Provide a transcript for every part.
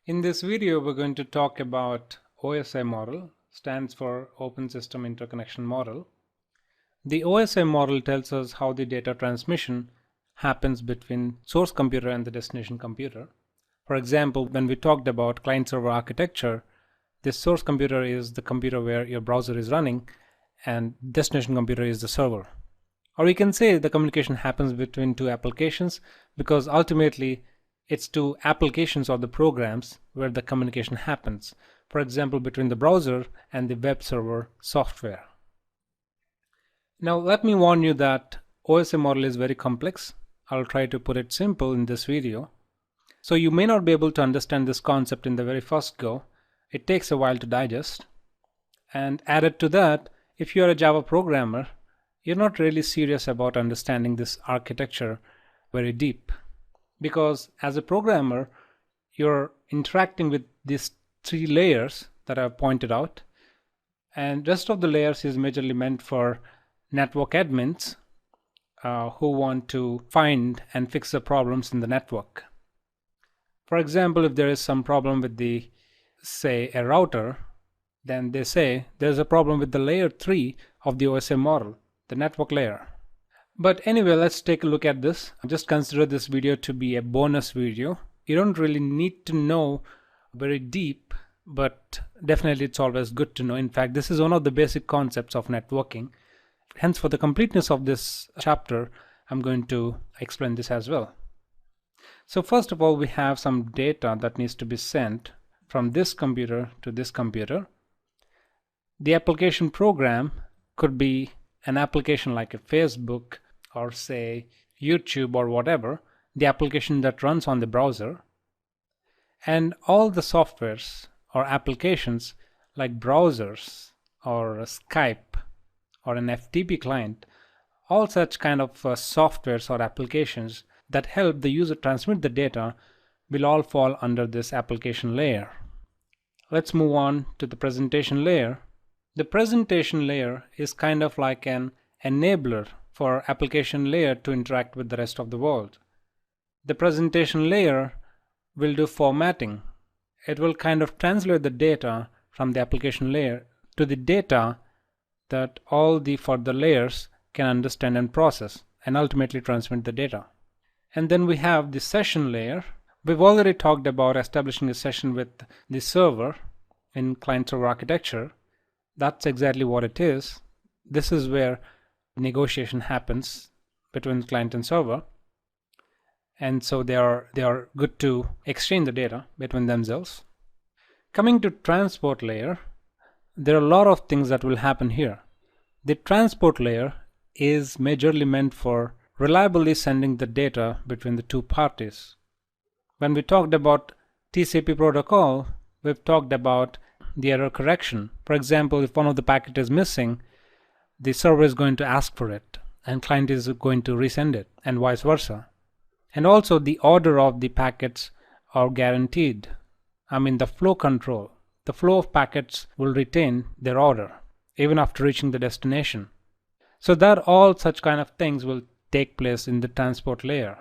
In this video, we're going to talk about OSI model, stands for Open System Interconnection Model. The OSI model tells us how the data transmission happens between source computer and the destination computer. For example, when we talked about client-server architecture, this source computer is the computer where your browser is running and destination computer is the server. Or we can say the communication happens between two applications because ultimately it's two applications or the programs where the communication happens. For example, between the browser and the web server software. Now let me warn you that OSI model is very complex. I'll try to put it simple in this video. So you may not be able to understand this concept in the very first go. It takes a while to digest. And added to that, if you're a Java programmer, you're not really serious about understanding this architecture very deep. Because as a programmer, you're interacting with these three layers that I've pointed out. And rest of the layers is majorly meant for network admins who want to find and fix the problems in the network. For example, if there is some problem with the, say, a router, then they say there's a problem with the layer 3 of the OSI model, the network layer. But anyway, let's take a look at this. Just consider this video to be a bonus video. You don't really need to know very deep, but definitely it's always good to know. In fact, this is one of the basic concepts of networking. Hence, for the completeness of this chapter, I'm going to explain this as well. So first of all, we have some data that needs to be sent from this computer to this computer. The application program could be an application like a Facebook or say YouTube or whatever, the application that runs on the browser. And all the softwares or applications like browsers or Skype or an FTP client, all such kind of softwares or applications that help the user transmit the data will all fall under this application layer. Let's move on to the presentation layer. The presentation layer is kind of like an enabler for application layer to interact with the rest of the world. The presentation layer will do formatting. It will kind of translate the data from the application layer to the data that all the further layers can understand and process and ultimately transmit the data. And then we have the session layer. We've already talked about establishing a session with the server in client-server architecture. That's exactly what it is. This is where negotiation happens between client and server. And so they are good to exchange the data between themselves. Coming to transport layer, there are a lot of things that will happen here. The transport layer is majorly meant for reliably sending the data between the two parties. When we talked about TCP protocol, we've talked about the error correction. For example, if one of the packets is missing, the server is going to ask for it and client is going to resend it and vice versa. And also the order of the packets are guaranteed. I mean the flow control. The flow of packets will retain their order even after reaching the destination. So that all such kind of things will take place in the transport layer.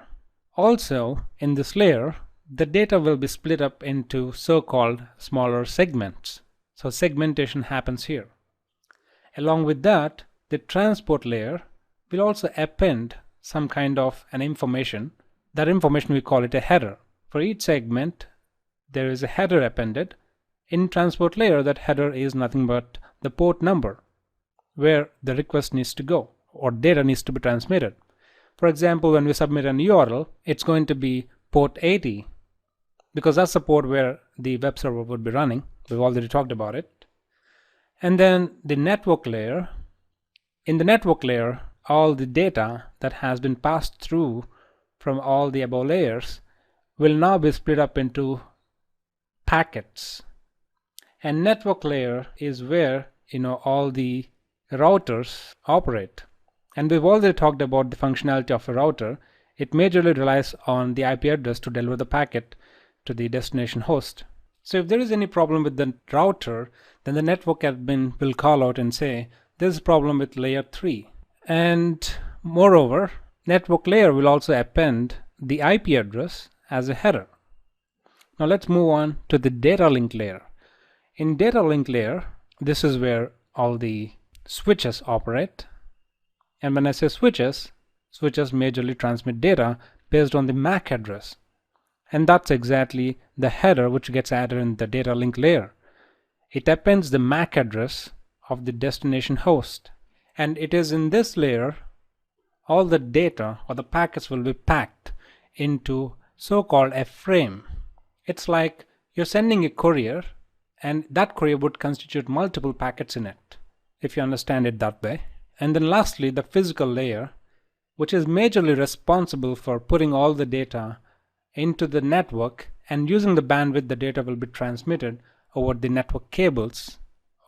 Also in this layer, the data will be split up into so-called smaller segments. So segmentation happens here. Along with that, the transport layer will also append some kind of an information. That information we call it a header. For each segment, there is a header appended. In transport layer, that header is nothing but the port number where the request needs to go or data needs to be transmitted. For example, when we submit an URL, it's going to be port 80 because that's the port where the web server would be running. We've already talked about it. And then the network layer. In the network layer, all the data that has been passed through from all the above layers will now be split up into packets. And network layer is where all the routers operate. And we've already talked about the functionality of a router. It majorly relies on the IP address to deliver the packet to the destination host. So if there is any problem with the router, then the network admin will call out and say, there's a problem with layer 3. And moreover, network layer will also append the IP address as a header. Now let's move on to the data link layer. In data link layer, this is where all the switches operate. And when I say switches, switches majorly transmit data based on the MAC address. And that's exactly the header which gets added in the data link layer. It appends the MAC address of the destination host. And it is in this layer all the data or the packets will be packed into so-called a frame. It's like you're sending a courier, and that courier would constitute multiple packets in it, if you understand it that way. And then lastly, the physical layer, which is majorly responsible for putting all the data into the network, and using the bandwidth the data will be transmitted over the network cables,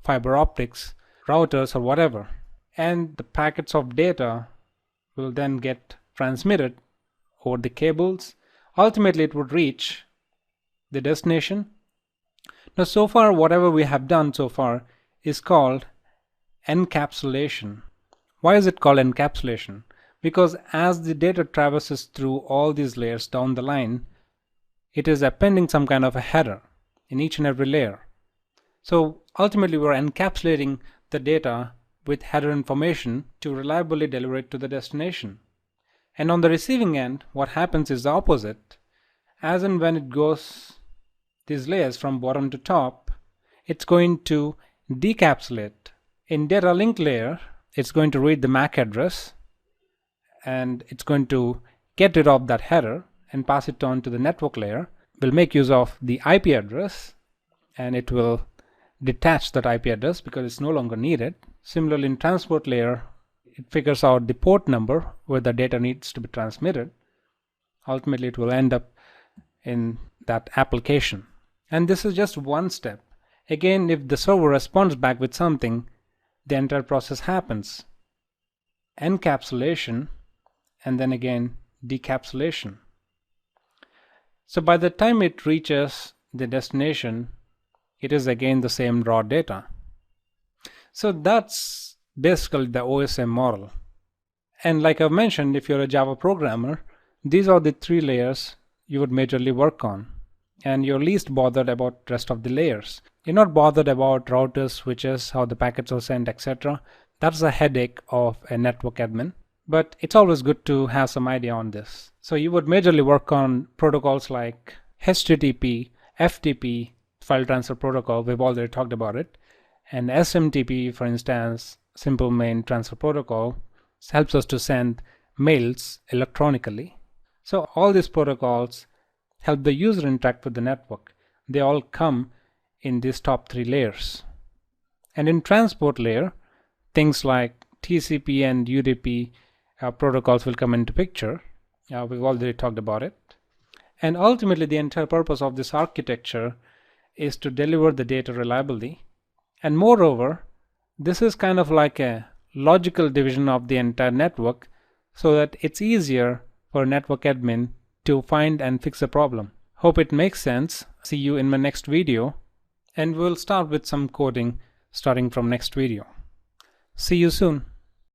fiber optics, routers or whatever. And the packets of data will then get transmitted over the cables. Ultimately it would reach the destination. Now so far whatever we have done so far is called encapsulation. Why is it called encapsulation? Because as the data traverses through all these layers down the line, it is appending some kind of a header in each and every layer. So ultimately we're encapsulating the data with header information to reliably deliver it to the destination. And on the receiving end, what happens is the opposite. As and when it goes these layers from bottom to top, it's going to decapsulate. In data link layer, it's going to read the MAC address and it's going to get rid of that header and pass it on to the network layer. We'll make use of the IP address and it will detach that IP address because it's no longer needed. Similarly, in transport layer, it figures out the port number where the data needs to be transmitted. Ultimately, it will end up in that application. And this is just one step. Again, if the server responds back with something, the entire process happens. Encapsulation and then again decapsulation. So by the time it reaches the destination, it is again the same raw data. So that's basically the OSI model. And like I've mentioned, if you're a Java programmer, these are the three layers you would majorly work on. And you're least bothered about the rest of the layers. You're not bothered about routers, switches, how the packets are sent, etc. That's a headache of a network admin. But it's always good to have some idea on this. So you would majorly work on protocols like HTTP, FTP, file transfer protocol, we've already talked about it. And SMTP, for instance, simple mail transfer protocol, helps us to send mails electronically. So all these protocols help the user interact with the network. They all come in these top three layers. And in transport layer, things like TCP and UDP protocols will come into picture. We've already talked about it. And ultimately, the entire purpose of this architecture is to deliver the data reliably. And moreover, this is kind of like a logical division of the entire network so that it's easier for a network admin to find and fix the problem. Hope it makes sense. See you in my next video. And we'll start with some coding starting from next video. See you soon.